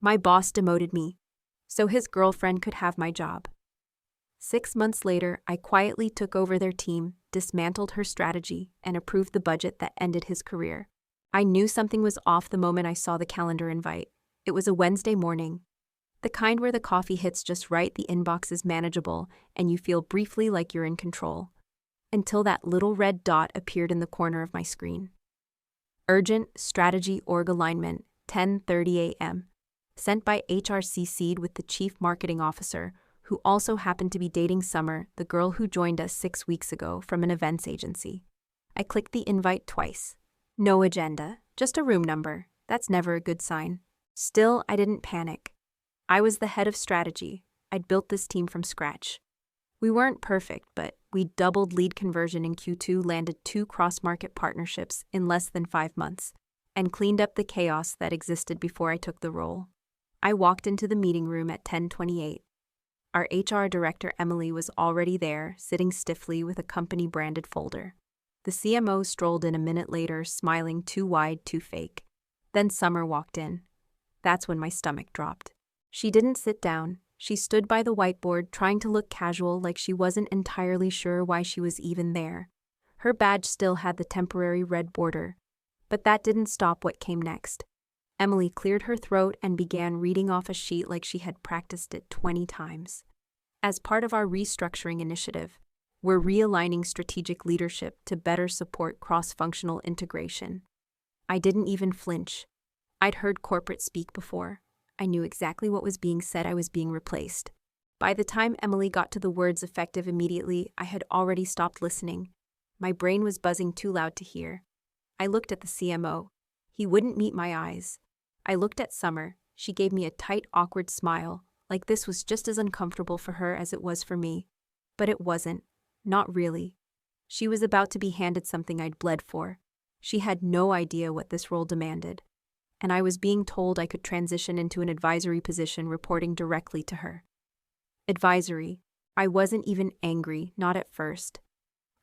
My boss demoted me, so his girlfriend could have my job. 6 months later, I quietly took over their team, dismantled her strategy, and approved the budget that ended his career. I knew something was off the moment I saw the calendar invite. It was a Wednesday morning. The kind where the coffee hits just right, the inbox is manageable, and you feel briefly like you're in control. Until that little red dot appeared in the corner of my screen. Urgent Strategy Org Alignment, 10:30 a.m. Sent by HR, CC'd with the Chief Marketing Officer, who also happened to be dating Summer, the girl who joined us 6 weeks ago from an events agency. I clicked the invite twice. No agenda, just a room number. That's never a good sign. Still, I didn't panic. I was the head of strategy. I'd built this team from scratch. We weren't perfect, but we doubled lead conversion in Q2, landed 2 cross-market partnerships in less than 5 months, and cleaned up the chaos that existed before I took the role. I walked into the meeting room at 10:28. Our HR director, Emily, was already there, sitting stiffly with a company-branded folder. The CMO strolled in a minute later, smiling too wide, too fake. Then Summer walked in. That's when my stomach dropped. She didn't sit down. She stood by the whiteboard, trying to look casual, like she wasn't entirely sure why she was even there. Her badge still had the temporary red border. But that didn't stop what came next. Emily cleared her throat and began reading off a sheet like she had practiced it 20 times. As part of our restructuring initiative, we're realigning strategic leadership to better support cross-functional integration. I didn't even flinch. I'd heard corporate speak before. I knew exactly what was being said. I was being replaced. By the time Emily got to the words "effective immediately," I had already stopped listening. My brain was buzzing too loud to hear. I looked at the CMO. He wouldn't meet my eyes. I looked at Summer. She gave me a tight, awkward smile, like this was just as uncomfortable for her as it was for me. But it wasn't. Not really. She was about to be handed something I'd bled for. She had no idea what this role demanded. And I was being told I could transition into an advisory position reporting directly to her. Advisory. I wasn't even angry, not at first.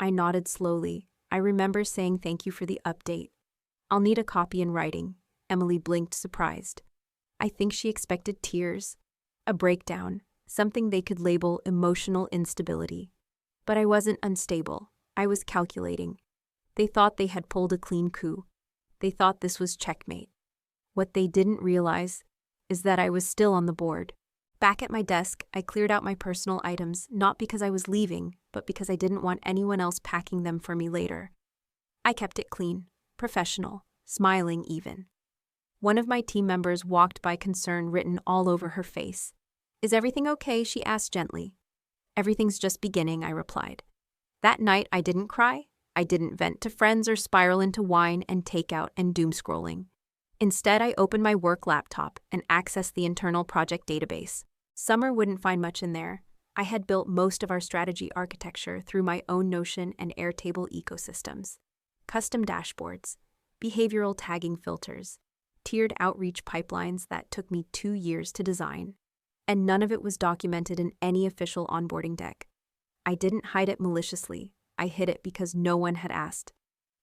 I nodded slowly. I remember saying thank you for the update. I'll need a copy in writing. Emily blinked, surprised. I think she expected tears. A breakdown, something they could label emotional instability. But I wasn't unstable. I was calculating. They thought they had pulled a clean coup. They thought this was checkmate. What they didn't realize is that I was still on the board. Back at my desk, I cleared out my personal items, not because I was leaving, but because I didn't want anyone else packing them for me later. I kept it clean, professional, smiling even. One of my team members walked by, concern written all over her face. "Is everything okay?" she asked gently. "Everything's just beginning," I replied. That night, I didn't cry. I didn't vent to friends or spiral into wine and takeout and doom scrolling. Instead, I opened my work laptop and accessed the internal project database. Summer wouldn't find much in there. I had built most of our strategy architecture through my own Notion and Airtable ecosystems. Custom dashboards, behavioral tagging filters, tiered outreach pipelines that took me 2 years to design. And none of it was documented in any official onboarding deck. I didn't hide it maliciously. I hid it because no one had asked.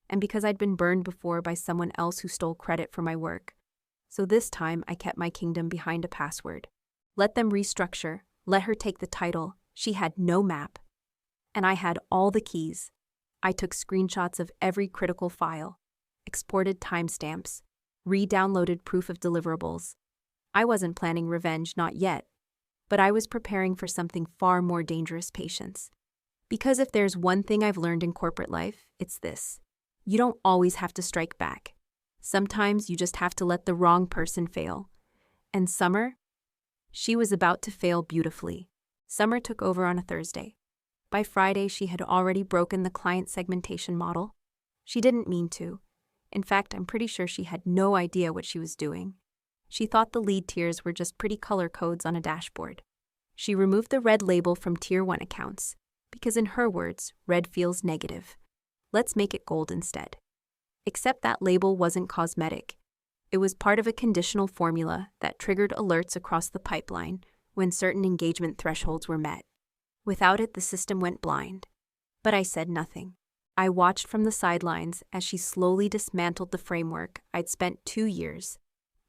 And because I'd been burned before by someone else who stole credit for my work. So this time, I kept my kingdom behind a password. Let them restructure. Let her take the title. She had no map. And I had all the keys. I took screenshots of every critical file, exported timestamps, re-downloaded proof of deliverables. I wasn't planning revenge, not yet. But I was preparing for something far more dangerous: patience. Because if there's one thing I've learned in corporate life, it's this. You don't always have to strike back. Sometimes you just have to let the wrong person fail. And Summer? She was about to fail beautifully. Summer took over on a Thursday. By Friday, she had already broken the client segmentation model. She didn't mean to. In fact, I'm pretty sure she had no idea what she was doing. She thought the lead tiers were just pretty color codes on a dashboard. She removed the red label from Tier 1 accounts, because in her words, red feels negative. Let's make it gold instead. Except that label wasn't cosmetic. It was part of a conditional formula that triggered alerts across the pipeline when certain engagement thresholds were met. Without it, the system went blind. But I said nothing. I watched from the sidelines as she slowly dismantled the framework I'd spent 2 years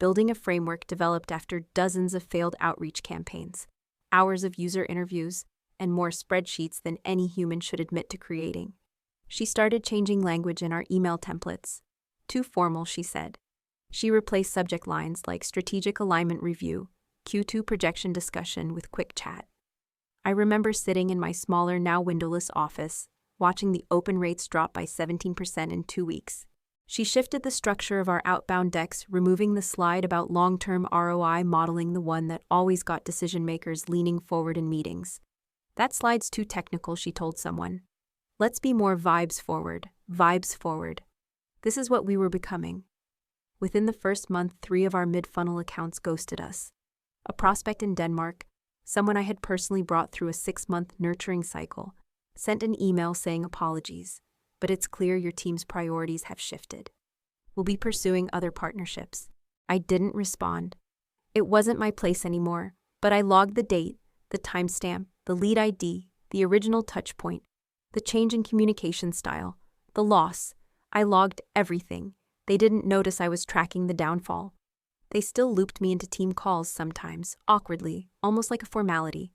building a framework developed after dozens of failed outreach campaigns, hours of user interviews, and more spreadsheets than any human should admit to creating. She started changing language in our email templates. Too formal, she said. She replaced subject lines like strategic alignment review, Q2 projection discussion with quick chat. I remember sitting in my smaller, now windowless office, watching the open rates drop by 17% in 2 weeks. She shifted the structure of our outbound decks, removing the slide about long-term ROI, modeling the one that always got decision-makers leaning forward in meetings. That slide's too technical, she told someone. Let's be more vibes forward, vibes forward. This is what we were becoming. Within the first month, 3 of our mid-funnel accounts ghosted us. A prospect in Denmark, someone I had personally brought through a 6-month nurturing cycle, sent an email saying apologies, but it's clear your team's priorities have shifted. We'll be pursuing other partnerships. I didn't respond. It wasn't my place anymore, but I logged the date, the timestamp, the lead ID, the original touchpoint, the change in communication style, the loss. I logged everything. They didn't notice I was tracking the downfall. They still looped me into team calls sometimes, awkwardly, almost like a formality.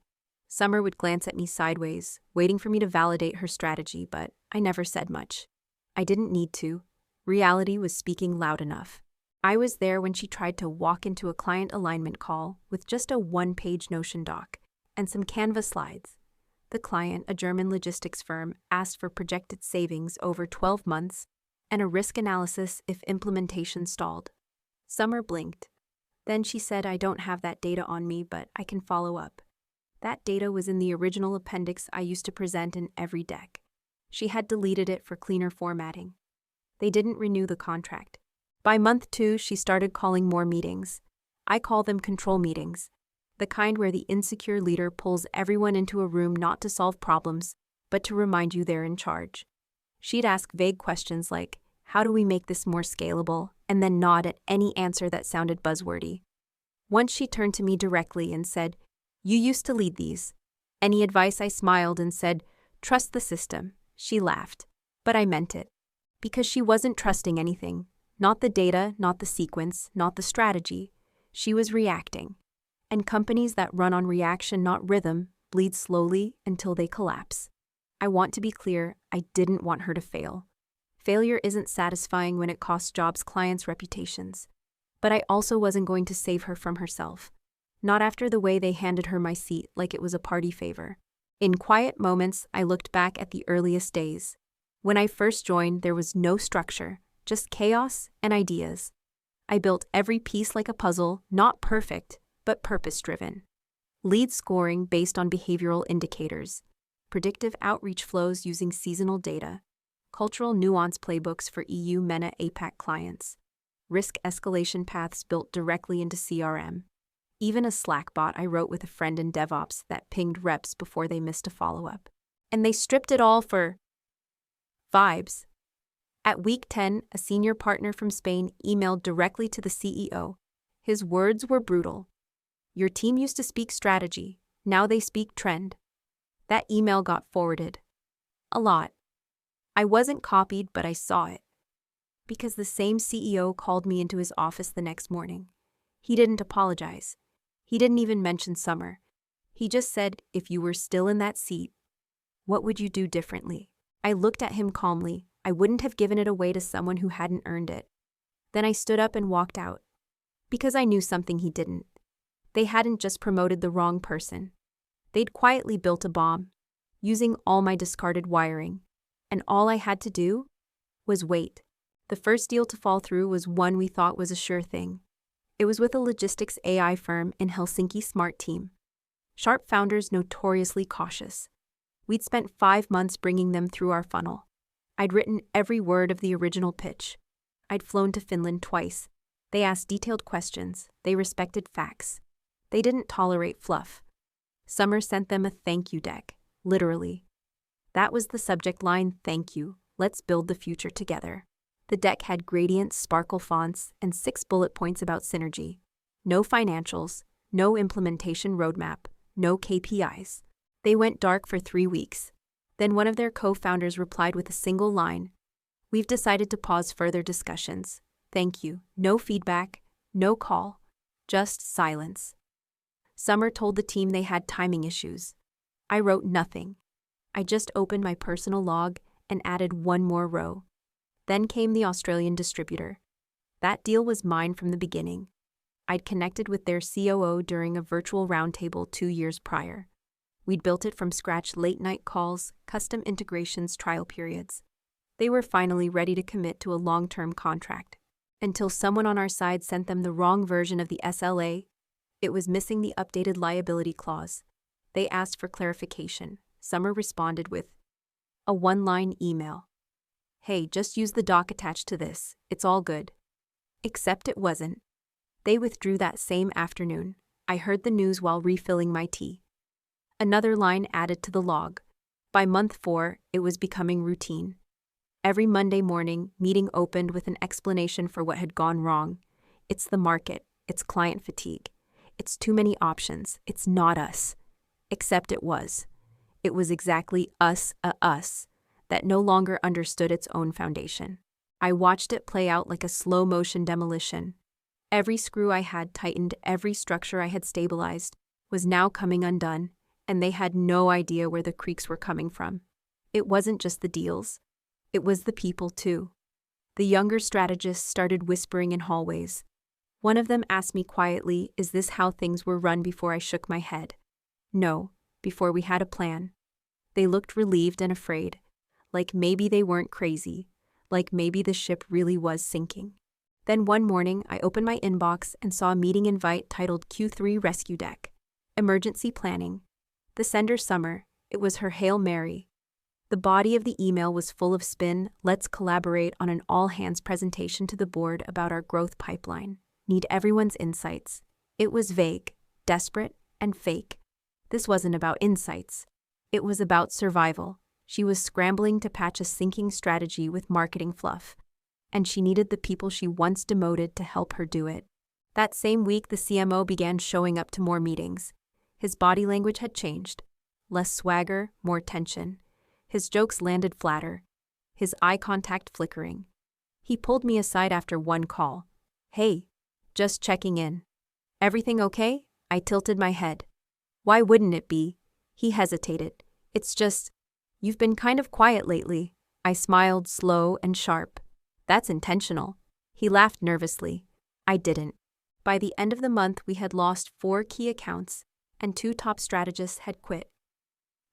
Summer would glance at me sideways, waiting for me to validate her strategy, but I never said much. I didn't need to. Reality was speaking loud enough. I was there when she tried to walk into a client alignment call with just a 1-page Notion doc and some Canva slides. The client, a German logistics firm, asked for projected savings over 12 months and a risk analysis if implementation stalled. Summer blinked. Then she said, I don't have that data on me, but I can follow up. That data was in the original appendix I used to present in every deck. She had deleted it for cleaner formatting. They didn't renew the contract. By month 2, she started calling more meetings. I call them control meetings, the kind where the insecure leader pulls everyone into a room not to solve problems, but to remind you they're in charge. She'd ask vague questions like, how do we make this more scalable? And then nod at any answer that sounded buzzwordy. Once she turned to me directly and said, you used to lead these. Any advice? I smiled and said, trust the system. She laughed. But I meant it. Because she wasn't trusting anything. Not the data, not the sequence, not the strategy. She was reacting. And companies that run on reaction, not rhythm, bleed slowly until they collapse. I want to be clear, I didn't want her to fail. Failure isn't satisfying when it costs jobs, clients, reputations. But I also wasn't going to save her from herself. Not after the way they handed her my seat like it was a party favor. In quiet moments, I looked back at the earliest days. When I first joined, there was no structure, just chaos and ideas. I built every piece like a puzzle, not perfect, but purpose-driven. Lead scoring based on behavioral indicators, predictive outreach flows using seasonal data, cultural nuance playbooks for EU, MENA, APAC clients, risk escalation paths built directly into CRM. Even a Slack bot I wrote with a friend in DevOps that pinged reps before they missed a follow-up. And they stripped it all for vibes. At week 10, a senior partner from Spain emailed directly to the CEO. His words were brutal. Your team used to speak strategy. Now they speak trend. That email got forwarded. A lot. I wasn't copied, but I saw it. Because the same CEO called me into his office the next morning. He didn't apologize. He didn't even mention Summer. He just said, if you were still in that seat, what would you do differently? I looked at him calmly. I wouldn't have given it away to someone who hadn't earned it. Then I stood up and walked out. Because I knew something he didn't. They hadn't just promoted the wrong person. They'd quietly built a bomb, using all my discarded wiring. And all I had to do was wait. The first deal to fall through was one we thought was a sure thing. It was with a logistics AI firm in Helsinki, Smart Team. Sharp founders notoriously cautious. We'd spent 5 months bringing them through our funnel. I'd written every word of the original pitch. I'd flown to Finland twice. They asked detailed questions. They respected facts. They didn't tolerate fluff. Summer sent them a thank you deck, literally. That was the subject line, thank you. Let's build the future together. The deck had gradient, sparkle fonts, and 6 bullet points about synergy. No financials, no implementation roadmap, no KPIs. They went dark for 3 weeks. Then one of their co-founders replied with a single line. We've decided to pause further discussions. Thank you. No feedback, No call. Just silence. Summer told the team they had timing issues. I wrote nothing. I just opened my personal log and added one more row. Then came the Australian distributor. That deal was mine from the beginning. I'd connected with their COO during a virtual roundtable 2 years prior. We'd built it from scratch: late-night calls, custom integrations, trial periods. They were finally ready to commit to a long-term contract. Until someone on our side sent them the wrong version of the SLA. It was missing the updated liability clause. They asked for clarification. Summer responded with a one-line email. "Hey, just use the doc attached to this. It's all good." Except it wasn't. They withdrew that same afternoon. I heard the news while refilling my tea. Another line added to the log. By month 4, it was becoming routine. Every Monday morning, meeting opened with an explanation for what had gone wrong. It's the market. It's client fatigue. It's too many options. It's not us. Except it was. It was exactly us that no longer understood its own foundation. I watched it play out like a slow-motion demolition. Every screw I had tightened, every structure I had stabilized, was now coming undone, and they had no idea where the creaks were coming from. It wasn't just the deals. It was the people, too. The younger strategists started whispering in hallways. One of them asked me quietly, "Is this how things were run?" Before I shook my head. No, before we had a plan. They looked relieved and afraid, like maybe they weren't crazy, like maybe the ship really was sinking. Then one morning, I opened my inbox and saw a meeting invite titled Q3 Rescue Deck. Emergency Planning. The sender Summer. It was her Hail Mary. The body of the email was full of spin. "Let's collaborate on an all-hands presentation to the board about our growth pipeline. Need everyone's insights." It was vague, desperate, and fake. This wasn't about insights. It was about survival. She was scrambling to patch a sinking strategy with marketing fluff, and she needed the people she once demoted to help her do it. That same week, the CMO began showing up to more meetings. His body language had changed. Less swagger, more tension. His jokes landed flatter. His eye contact flickering. He pulled me aside after one call. "Hey, just checking in. Everything okay?" I tilted my head. "Why wouldn't it be?" He hesitated. "It's just, you've been kind of quiet lately." I smiled, slow and sharp. "That's intentional." He laughed nervously. I didn't. By the end of the month, we had lost 4 key accounts, and 2 top strategists had quit.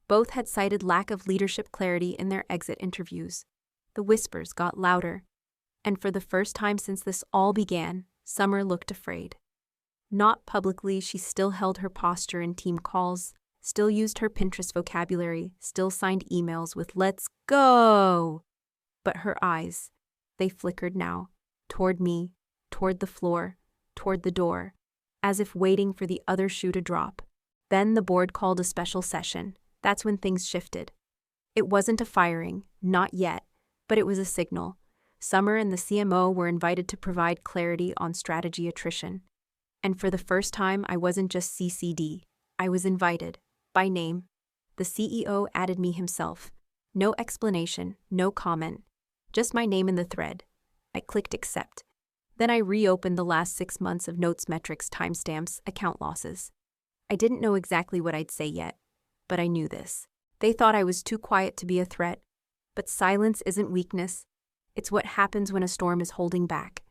Both had cited lack of leadership clarity in their exit interviews. The whispers got louder. And for the first time since this all began, Summer looked afraid. Not publicly, she still held her posture in team calls, still used her Pinterest vocabulary, still signed emails with "Let's go!" But her eyes, they flickered now, toward me, toward the floor, toward the door, as if waiting for the other shoe to drop. Then the board called a special session. That's when things shifted. It wasn't a firing, not yet, but it was a signal. Summer and the CMO were invited to provide clarity on strategy attrition. And for the first time, I wasn't just CCD. I was invited, by name. The CEO added me himself. No explanation, no comment. Just my name in the thread. I clicked accept. Then I reopened the last 6 months of notes, metrics, timestamps, account losses. I didn't know exactly what I'd say yet, but I knew this. They thought I was too quiet to be a threat. But silence isn't weakness. It's what happens when a storm is holding back.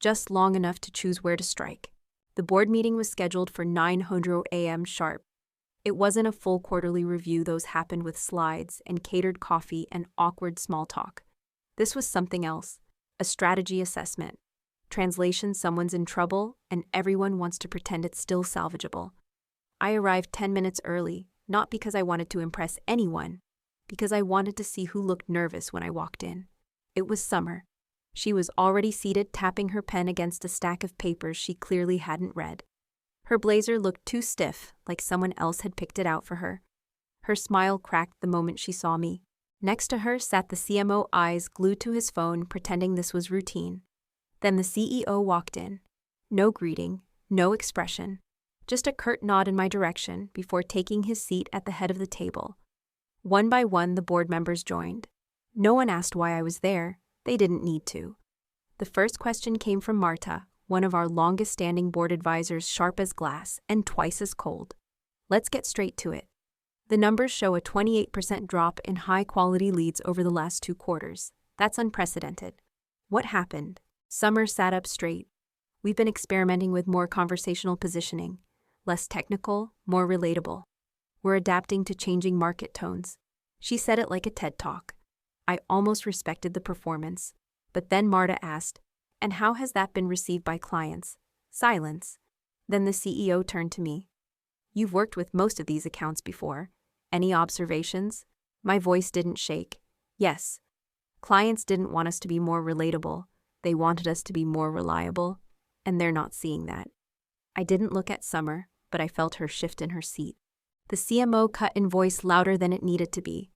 Just long enough to choose where to strike. The board meeting was scheduled for 9:00 a.m. sharp. It wasn't a full quarterly review. Those happened with slides and catered coffee and awkward small talk. This was something else. A strategy assessment. Translation: someone's in trouble, and everyone wants to pretend it's still salvageable. I arrived 10 minutes early, not because I wanted to impress anyone, because I wanted to see who looked nervous when I walked in. It was Summer. She was already seated, tapping her pen against a stack of papers she clearly hadn't read. Her blazer looked too stiff, like someone else had picked it out for her. Her smile cracked the moment she saw me. Next to her sat the CMO, eyes glued to his phone, pretending this was routine. Then the CEO walked in. No greeting, no expression, just a curt nod in my direction before taking his seat at the head of the table. One by one, the board members joined. No one asked why I was there. They didn't need to. The first question came from Marta, one of our longest-standing board advisors, sharp as glass and twice as cold. Let's get straight to it. The numbers show a 28% drop in high-quality leads over the last 2 quarters. That's unprecedented. What happened? Summer sat up straight. We've been experimenting with more conversational positioning, less technical, more relatable. We're adapting to changing market tones. She said it like a TED Talk. I almost respected the performance. But then Marta asked, "And how has that been received by clients?" Silence. Then the CEO turned to me. "You've worked with most of these accounts before. Any observations?" My voice didn't shake. Yes. Clients didn't want us to be more relatable. They wanted us to be more reliable, and they're not seeing that. I didn't look at Summer, but I felt her shift in her seat. The CMO cut in voice louder than it needed to be.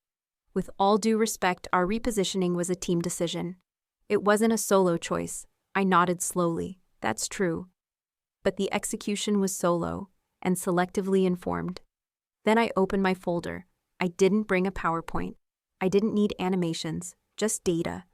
"With all due respect, our repositioning was a team decision. It wasn't a solo choice." I nodded slowly. "That's true." But the execution was solo and selectively informed. Then I opened my folder. I didn't bring a PowerPoint. I didn't need animations, just data.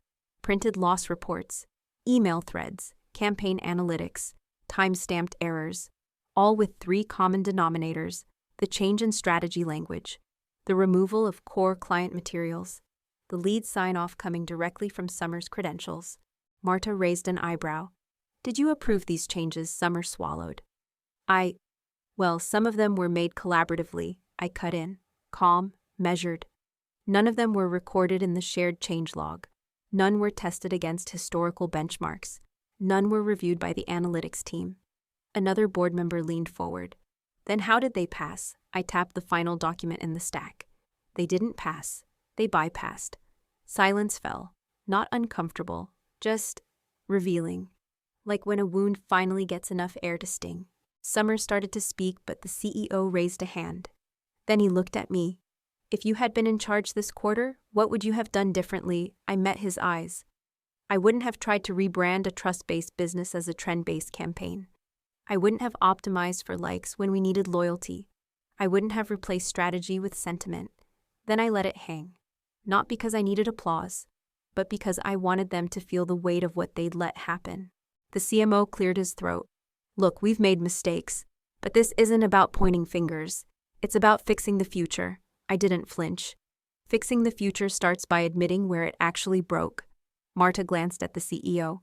Printed loss reports, email threads, campaign analytics, time-stamped errors, all with 3 common denominators: the change in strategy language, the removal of core client materials, the lead sign-off coming directly from Summer's credentials. Marta raised an eyebrow. "Did you approve these changes?" Summer swallowed. Well, some of them were made collaboratively," I cut in, calm, measured. None of them were recorded in the shared changelog. None were tested against historical benchmarks. None were reviewed by the analytics team. Another board member leaned forward. "Then how did they pass?" I tapped the final document in the stack. "They didn't pass. They bypassed." Silence fell. Not uncomfortable, just revealing. Like when a wound finally gets enough air to sting. Summer started to speak, but the CEO raised a hand. Then he looked at me. "If you had been in charge this quarter, what would you have done differently?" I met his eyes. "I wouldn't have tried to rebrand a trust-based business as a trend-based campaign. I wouldn't have optimized for likes when we needed loyalty. I wouldn't have replaced strategy with sentiment." Then I let it hang. Not because I needed applause, but because I wanted them to feel the weight of what they'd let happen. The CMO cleared his throat. "Look, we've made mistakes, but this isn't about pointing fingers. It's about fixing the future." I didn't flinch. Fixing the future starts by admitting where it actually broke. Marta glanced at the CEO.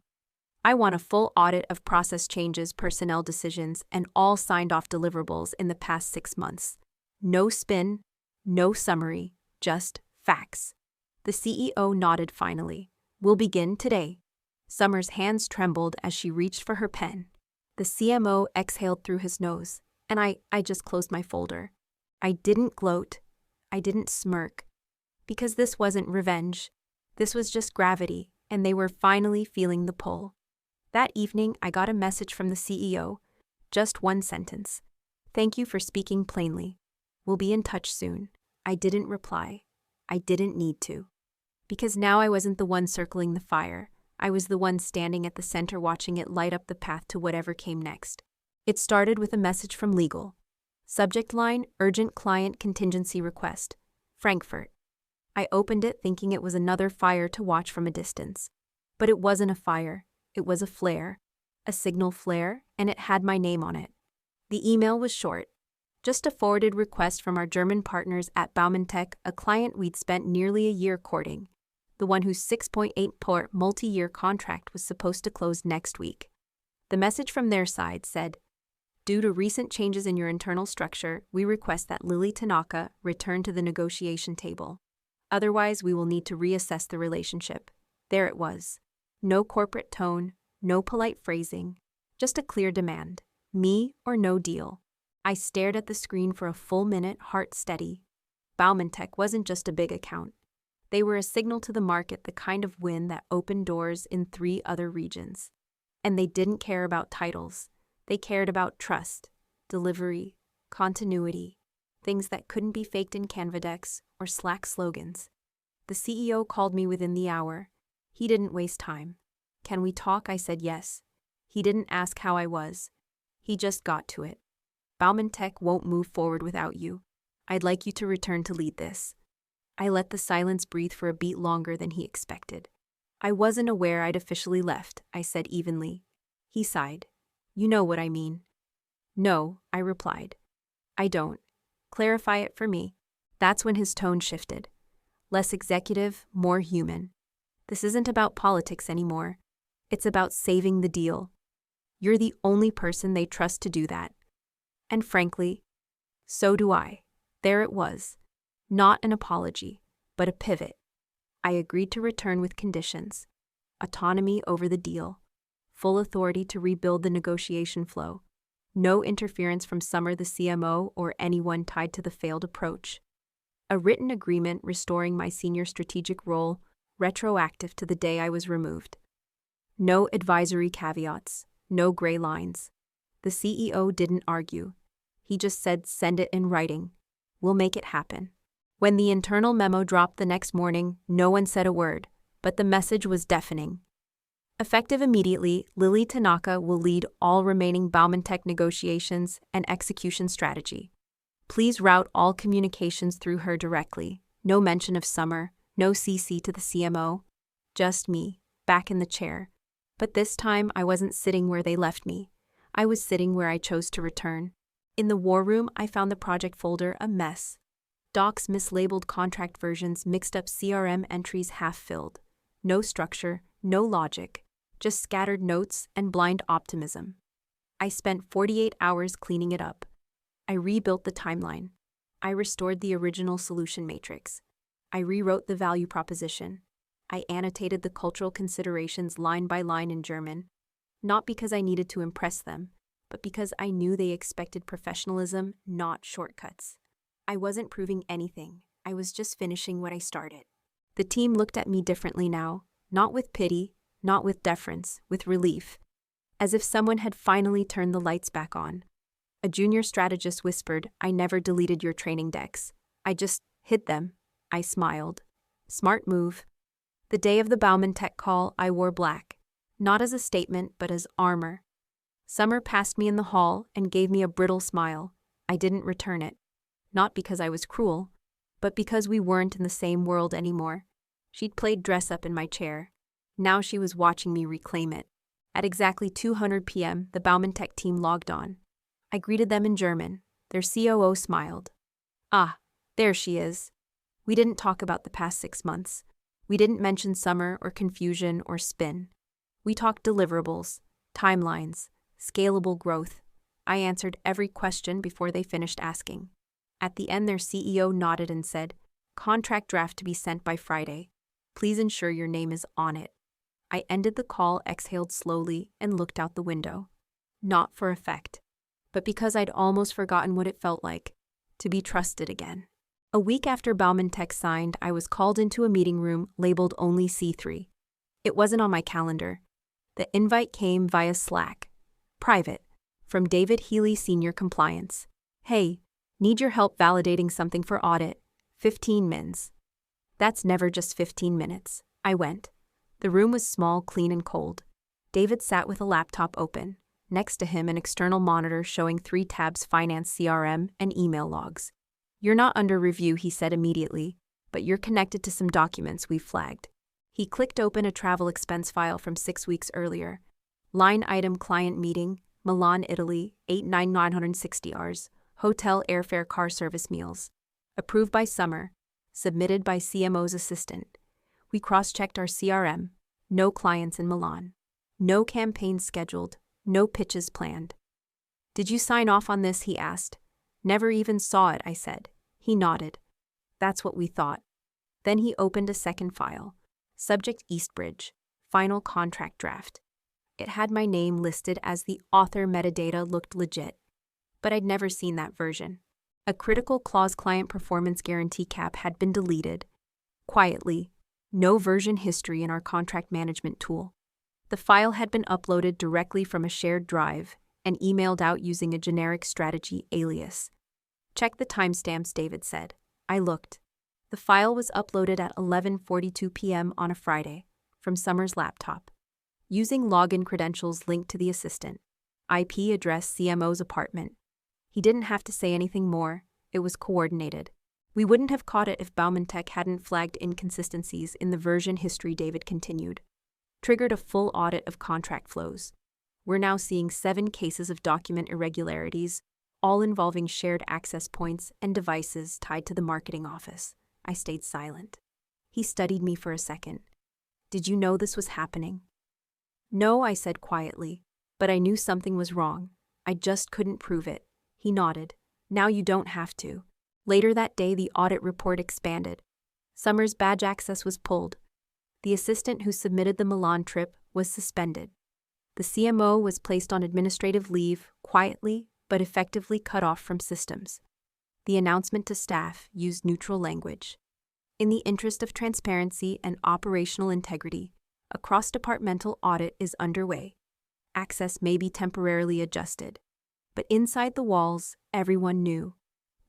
"I want a full audit of process changes, personnel decisions, and all signed-off deliverables in the past 6 months. No spin, no summary, just facts." The CEO nodded finally. "We'll begin today." Summer's hands trembled as she reached for her pen. The CMO exhaled through his nose, and I just closed my folder. I didn't gloat. I didn't smirk. Because this wasn't revenge. This was just gravity, and they were finally feeling the pull. That evening, I got a message from the CEO. Just one sentence. "Thank you for speaking plainly. We'll be in touch soon." I didn't reply. I didn't need to. Because now I wasn't the one circling the fire. I was the one standing at the center watching it light up the path to whatever came next. It started with a message from legal. Subject line: urgent client contingency request. Frankfurt. I opened it thinking it was another fire to watch from a distance. But it wasn't a fire. It was a flare. A signal flare, and it had my name on it. The email was short. Just a forwarded request from our German partners at Demoted, a client we'd spent nearly a year courting. The one whose 6.8 multi-year contract was supposed to close next week. The message from their side said, "Due to recent changes in your internal structure, we request that Lily Tanaka return to the negotiation table. Otherwise, we will need to reassess the relationship." There it was. No corporate tone, no polite phrasing, just a clear demand. Me or no deal. I stared at the screen for a full minute, heart steady. Baumentech wasn't just a big account. They were a signal to the market, the kind of win that opened doors in 3 other regions. And they didn't care about titles. They cared about trust, delivery, continuity, things that couldn't be faked in Canva decks or Slack slogans. The CEO called me within the hour. He didn't waste time. "Can we talk?" I said yes. He didn't ask how I was. He just got to it. "Baumentech won't move forward without you. I'd like you to return to lead this." I let the silence breathe for a beat longer than he expected. "I wasn't aware I'd officially left," I said evenly. He sighed. You know what I mean. No, I replied. I don't. Clarify it for me. That's when his tone shifted. Less executive, more human. This isn't about politics anymore. It's about saving the deal. You're the only person they trust to do that. And frankly, so do I. There it was. Not an apology, but a pivot. I agreed to return with conditions. Autonomy over the deal. Full authority to rebuild the negotiation flow. No interference from Summer the CMO or anyone tied to the failed approach. A written agreement restoring my senior strategic role, retroactive to the day I was removed. No advisory caveats, no gray lines. The CEO didn't argue. He just said, send it in writing. We'll make it happen. When the internal memo dropped the next morning, no one said a word, but the message was deafening. Effective immediately, Lily Tanaka will lead all remaining Baumann-Tech negotiations and execution strategy. Please route all communications through her directly. No mention of Summer, no CC to the CMO. Just me, back in the chair. But this time I wasn't sitting where they left me. I was sitting where I chose to return. In the war room, I found the project folder a mess. Docs mislabeled contract versions, mixed up CRM entries half-filled. No structure, no logic, just scattered notes and blind optimism. I spent 48 hours cleaning it up. I rebuilt the timeline. I restored the original solution matrix. I rewrote the value proposition. I annotated the cultural considerations line by line in German, not because I needed to impress them, but because I knew they expected professionalism, not shortcuts. I wasn't proving anything. I was just finishing what I started. The team looked at me differently now, not with pity, not with deference, with relief, as if someone had finally turned the lights back on. A junior strategist whispered, I never deleted your training decks. I just hid them. I smiled. Smart move. The day of the Baumann-Tech call, I wore black, not as a statement, but as armor. Summer passed me in the hall and gave me a brittle smile. I didn't return it. Not because I was cruel, but because we weren't in the same world anymore. She'd played dress-up in my chair. Now she was watching me reclaim it. At exactly 2:00 p.m., the Baumann-Tech team logged on. I greeted them in German. Their COO smiled. Ah, there she is. We didn't talk about the past 6 months. We didn't mention Summer or confusion or spin. We talked deliverables, timelines, scalable growth. I answered every question before they finished asking. At the end, their CEO nodded and said, contract draft to be sent by Friday. Please ensure your name is on it. I ended the call, exhaled slowly, and looked out the window. Not for effect, but because I'd almost forgotten what it felt like to be trusted again. A week after Baumann-Tech signed, I was called into a meeting room labeled only C3. It wasn't on my calendar. The invite came via Slack. Private. From David Healy, Senior Compliance. Hey, need your help validating something for audit. 15 mins. That's never just 15 minutes. I went. The room was small, clean, and cold. David sat with a laptop open. Next to him, an external monitor showing 3 tabs: finance, CRM, and email logs. You're not under review, he said immediately, but you're connected to some documents we've flagged. He clicked open a travel expense file from 6 weeks earlier. Line item: client meeting, Milan, Italy, 8,960 Rs. Hotel, airfare, car service, meals. Approved by Summer. Submitted by CMO's assistant. We cross-checked our CRM. No clients in Milan. No campaigns scheduled. No pitches planned. Did you sign off on this? He asked. Never even saw it, I said. He nodded. That's what we thought. Then he opened a second file. Subject: Eastbridge. Final contract draft. It had my name listed as the author. Metadata looked legit. But I'd never seen that version. A critical clause: client performance guarantee cap had been deleted. Quietly. No version history in our contract management tool. The file had been uploaded directly from a shared drive and emailed out using a generic strategy alias. Check the timestamps, David said. I looked. The file was uploaded at 11:42 p.m. on a Friday from Summer's laptop, using login credentials linked to the assistant. IP address: CMO's apartment. He didn't have to say anything more. It was coordinated. We wouldn't have caught it if Baumann-Tech hadn't flagged inconsistencies in the version history, David continued. Triggered a full audit of contract flows. We're now seeing 7 cases of document irregularities, all involving shared access points and devices tied to the marketing office. I stayed silent. He studied me for a second. Did you know this was happening? No, I said quietly, but I knew something was wrong. I just couldn't prove it. He nodded. Now you don't have to. Later that day, the audit report expanded. Summer's badge access was pulled. The assistant who submitted the Milan trip was suspended. The CMO was placed on administrative leave, quietly but effectively cut off from systems. The announcement to staff used neutral language. In the interest of transparency and operational integrity, a cross-departmental audit is underway. Access may be temporarily adjusted. But inside the walls, everyone knew.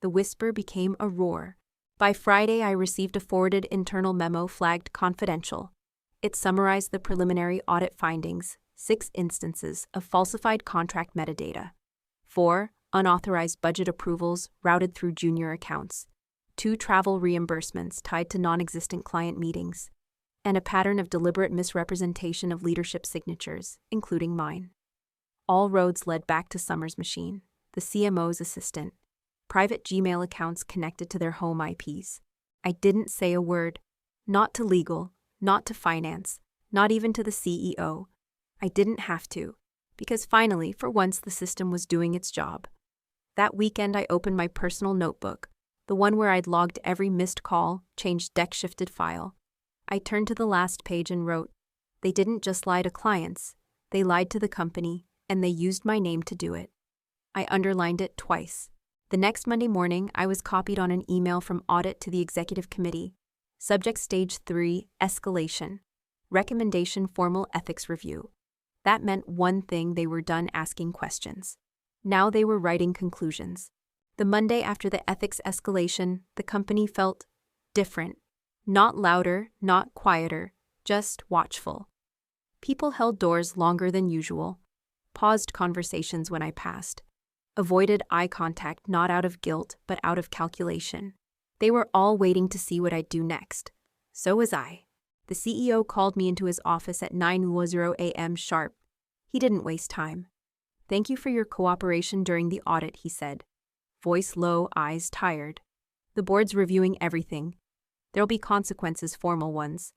The whisper became a roar. By Friday, I received a forwarded internal memo flagged confidential. It summarized the preliminary audit findings, 6 instances of falsified contract metadata, 4 unauthorized budget approvals routed through junior accounts, 2 travel reimbursements tied to non-existent client meetings, and a pattern of deliberate misrepresentation of leadership signatures, including mine. All roads led back to Summer's machine, the CMO's assistant, private Gmail accounts connected to their home IPs. I didn't say a word, not to legal, not to finance, not even to the CEO. I didn't have to, because finally, for once, the system was doing its job. That weekend, I opened my personal notebook, the one where I'd logged every missed call, changed deck-shifted file. I turned to the last page and wrote, "They didn't just lie to clients, they lied to the company, and they used my name to do it." I underlined it twice. The next Monday morning, I was copied on an email from audit to the executive committee. Subject Stage 3, escalation. Recommendation formal ethics review. That meant one thing: they were done asking questions. Now they were writing conclusions. The Monday after the ethics escalation, the company felt different. Not louder, not quieter, just watchful. People held doors longer than usual, paused conversations when I passed, avoided eye contact not out of guilt but out of calculation. They were all waiting to see what I'd do next. So was I. The CEO called me into his office at 9:00 a.m. sharp. He didn't waste time. "Thank you for your cooperation during the audit," he said. Voice low, eyes tired. "The board's reviewing everything. There'll be consequences, formal ones.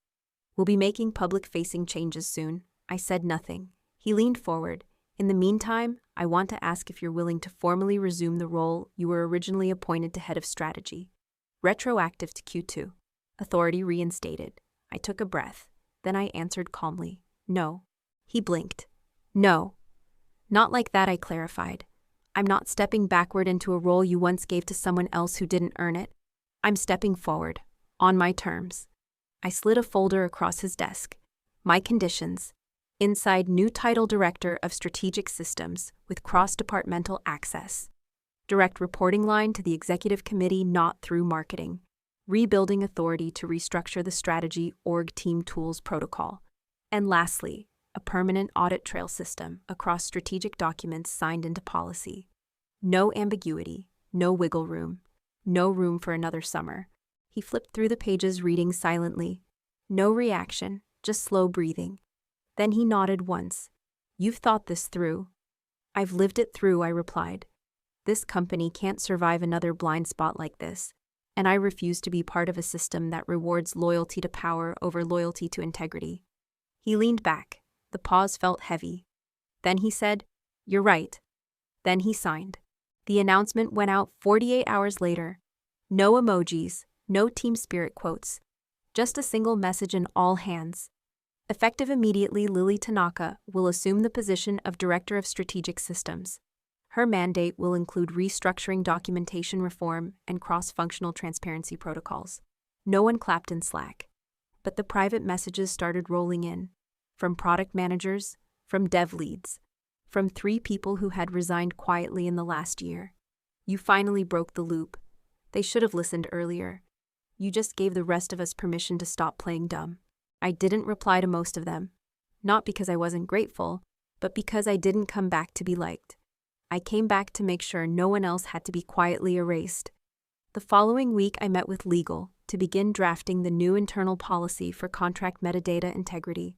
We'll be making public-facing changes soon." I said nothing. He leaned forward. "In the meantime, I want to ask if you're willing to formally resume the role you were originally appointed to head of strategy. Retroactive to Q2. Authority reinstated." I took a breath. Then I answered calmly, "No." He blinked. "No. Not like that," I clarified. "I'm not stepping backward into a role you once gave to someone else who didn't earn it. I'm stepping forward. On my terms." I slid a folder across his desk. My conditions. Inside, new title Director of Strategic Systems with cross-departmental access. Direct reporting line to the executive committee, not through marketing. Rebuilding authority to restructure the strategy org team tools protocol. And lastly, a permanent audit trail system across strategic documents signed into policy. No ambiguity, no wiggle room, no room for another summer. He flipped through the pages, reading silently. No reaction, just slow breathing. Then he nodded once. "You've thought this through." "I've lived it through," I replied. "This company can't survive another blind spot like this, and I refuse to be part of a system that rewards loyalty to power over loyalty to integrity." He leaned back. The pause felt heavy. Then he said, "You're right." Then he signed. The announcement went out 48 hours later. No emojis, no team spirit quotes. Just a single message in all hands. Effective immediately, Lily Tanaka will assume the position of Director of Strategic Systems. Her mandate will include restructuring documentation reform and cross-functional transparency protocols. No one clapped in Slack. But the private messages started rolling in. From product managers, from dev leads, from 3 people who had resigned quietly in the last year. "You finally broke the loop. They should have listened earlier. You just gave the rest of us permission to stop playing dumb." I didn't reply to most of them. Not because I wasn't grateful, but because I didn't come back to be liked. I came back to make sure no one else had to be quietly erased. The following week, I met with legal to begin drafting the new internal policy for contract metadata integrity.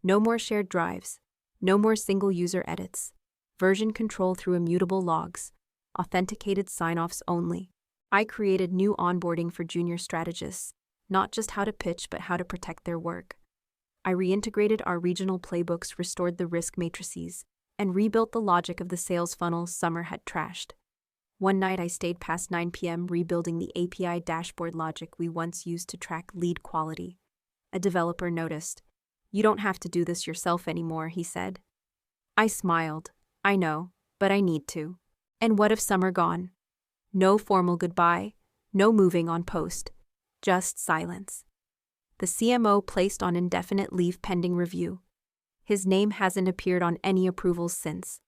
No more shared drives. No more single-user edits. Version control through immutable logs. Authenticated sign-offs only. I created new onboarding for junior strategists, not just how to pitch but how to protect their work. I reintegrated our regional playbooks, restored the risk matrices, and rebuilt the logic of the sales funnels Summer had trashed. One night I stayed past 9 p.m. rebuilding the API dashboard logic we once used to track lead quality. A developer noticed. "You don't have to do this yourself anymore," he said. I smiled. "I know, but I need to." And what if Summer gone? No formal goodbye, no moving on post, just silence. The CMO placed on indefinite leave pending review. His name hasn't appeared on any approvals since.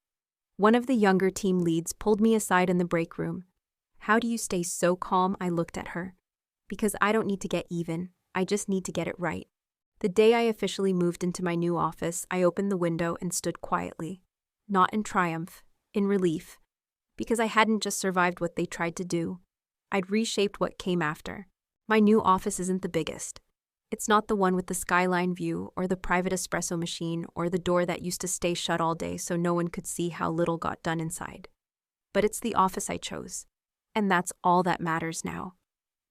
One of the younger team leads pulled me aside in the break room. "How do you stay so calm?" I looked at her. "Because I don't need to get even, I just need to get it right." The day I officially moved into my new office, I opened the window and stood quietly. Not in triumph, in relief. Because I hadn't just survived what they tried to do. I'd reshaped what came after. My new office isn't the biggest. It's not the one with the skyline view or the private espresso machine or the door that used to stay shut all day so no one could see how little got done inside. But it's the office I chose. And that's all that matters now.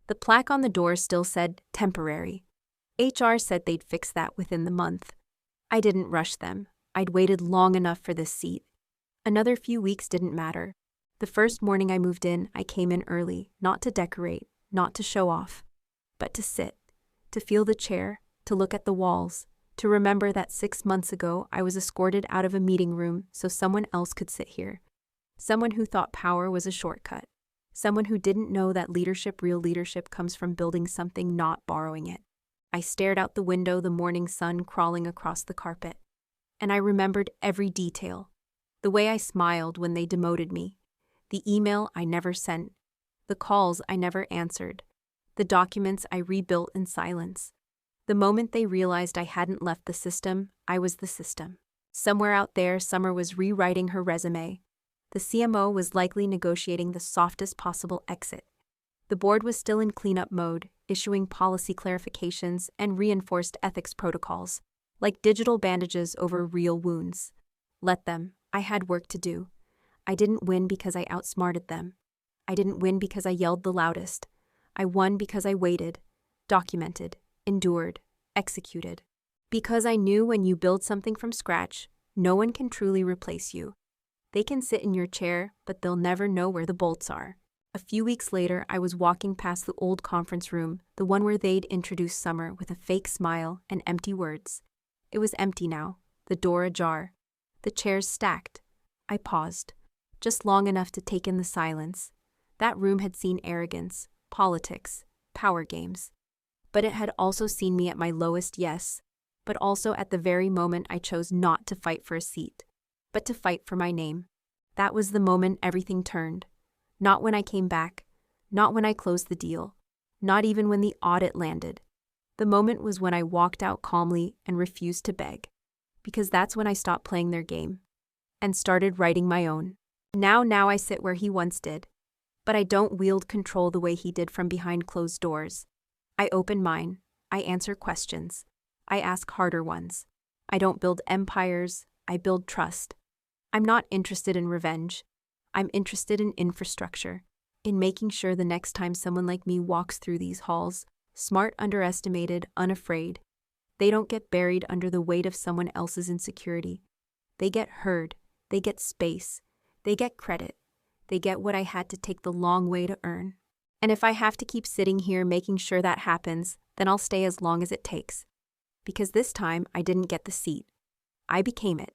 The plaque on the door still said temporary. HR said they'd fix that within the month. I didn't rush them. I'd waited long enough for this seat. Another few weeks didn't matter. The first morning I moved in, I came in early, not to decorate, not to show off, but to sit. To feel the chair, to look at the walls, to remember that 6 months ago I was escorted out of a meeting room so someone else could sit here. Someone who thought power was a shortcut. Someone who didn't know that real leadership comes from building something, not borrowing it. I stared out the window, the morning sun crawling across the carpet. And I remembered every detail. The way I smiled when they demoted me. The email I never sent. The calls I never answered. The documents I rebuilt in silence. The moment they realized I hadn't left the system, I was the system. Somewhere out there, Summer was rewriting her resume. The CMO was likely negotiating the softest possible exit. The board was still in cleanup mode, issuing policy clarifications and reinforced ethics protocols, like digital bandages over real wounds. Let them. I had work to do. I didn't win because I outsmarted them. I didn't win because I yelled the loudest. I won because I waited, documented, endured, executed. Because I knew when you build something from scratch, no one can truly replace you. They can sit in your chair, but they'll never know where the bolts are. A few weeks later, I was walking past the old conference room, the one where they'd introduced Summer with a fake smile and empty words. It was empty now, the door ajar, the chairs stacked. I paused, just long enough to take in the silence. That room had seen arrogance, politics, power games. But it had also seen me at my lowest, yes, but also at the very moment I chose not to fight for a seat, but to fight for my name. That was the moment everything turned. Not when I came back, not when I closed the deal, not even when the audit landed. The moment was when I walked out calmly and refused to beg, because that's when I stopped playing their game and started writing my own. Now I sit where he once did. But I don't wield control the way he did from behind closed doors. I open mine. I answer questions. I ask harder ones. I don't build empires. I build trust. I'm not interested in revenge. I'm interested in infrastructure, in making sure the next time someone like me walks through these halls, smart, underestimated, unafraid, they don't get buried under the weight of someone else's insecurity. They get heard. They get space. They get credit. They get what I had to take the long way to earn. And if I have to keep sitting here making sure that happens, then I'll stay as long as it takes. Because this time I didn't get the seat. I became it.